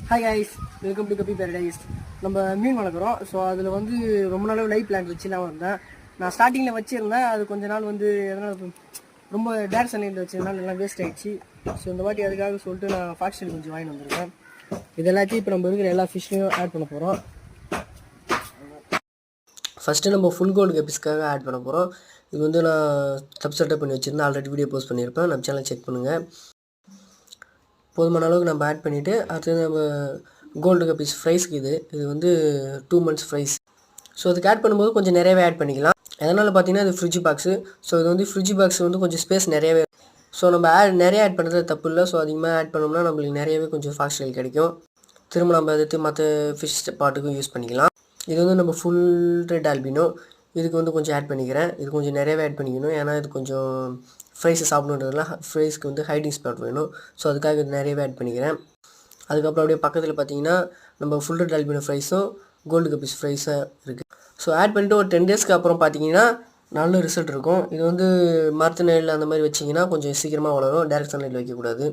Hi guys, welcome to கப்பி paradise. நம்ம மீன் வளர்க்குறோம். ஸோ அதில் வந்து ரொம்ப நாள் லைவ் பிளான்ட் வச்சுலாம் வந்தேன். நான் ஸ்டார்டிங்கில் வச்சுருந்தேன். அது கொஞ்ச நாள் வந்து எதனால் ரொம்ப டேரக்ட் சன்லைட்டில் வச்சதுனால எல்லாம் வேஸ்ட் ஆகிடுச்சு. ஸோ இந்த வாட்டி அதுக்காக சொல்லிட்டு நான் ஃபாக்ஸ்டைல் கொஞ்சம் வாங்கிட்டு வந்திருக்கேன். இது எல்லாத்தையும் இப்போ நம்ம இருக்கிற எல்லா ஃபிஷ்லையும் ஆட் பண்ண போகிறோம். ஃபஸ்ட்டு நம்ம ஃபுல் கோல்டு கப்பீஸ்க்காக ஆட் பண்ண போகிறோம். இது வந்து நான் டப் செட்டப் பண்ணி வச்சுருந்தேன். ஆல்ரெடி வீடியோ போஸ்ட் பண்ணியிருப்பேன். நம்ம சேனல் செக் பண்ணுங்கள். போதுமான அளவுக்கு நம்ம ஆட் பண்ணிவிட்டு அடுத்தது நம்ம கோல்டு கப்பீஸ் ஃப்ரைஸ்க்கு இது வந்து 2 months ஃப்ரைஸ். ஸோ அதுக்கு ஆட் பண்ணும்போது கொஞ்சம் நிறையவே ஆட் பண்ணிக்கலாம். அதனால் பார்த்தீங்கன்னா இது ஃப்ரிட்ஜ் பாக்ஸு. ஸோ இது வந்து ஃப்ரிட்ஜ் பாக்ஸ் வந்து கொஞ்சம் ஸ்பேஸ் நிறையவே. ஸோ நம்ம நிறைய ஆட் பண்ணுறது தப்பு இல்லை. ஸோ அதிகமாக ஆட் பண்ணோம்னா நம்மளுக்கு நிறையவே கொஞ்சம் ஃபாக்ஸ்டைல் கிடைக்கும். திரும்ப நம்ம எடுத்து மற்ற ஃபிஷ் பாட்டுக்கும் யூஸ் பண்ணிக்கலாம். இது வந்து நம்ம ஃபுல் ரெட் ஆல்பினோ. இதுக்கு வந்து கொஞ்சம் ஆட் பண்ணிக்கிறேன். இது கொஞ்சம் நிறையவே ஆட் பண்ணிக்கணும். ஏன்னா இது கொஞ்சம் ஃப்ரைஸை சாப்பிடுன்றதுல ஃப்ரைஸ்க்கு வந்து ஹைடிங் ஸ்பாட் வேணும். ஸோ அதுக்காக இது நிறையவே ஆட் பண்ணிக்கிறேன். அதுக்கப்புறம் அப்படியே பக்கத்தில் பார்த்தீங்கன்னா நம்ம ஃபுல் ரெட் ஆல்பினோ ஃப்ரைஸும் கோல்டு கப்பீஸ் ஃப்ரைஸும் இருக்குது. ஸோ ஆட் பண்ணிவிட்டு ஒரு 10 daysக்கு அப்புறம் பார்த்தீங்கன்னா நல்ல ரிசல்ட் இருக்கும். இது வந்து மரத்து நிழல் அந்த மாதிரி வச்சிங்கன்னா கொஞ்சம் சீக்கிரமாக வளரும். டேரக்ட் சன்லைட்டில் வைக்கக்கூடாது.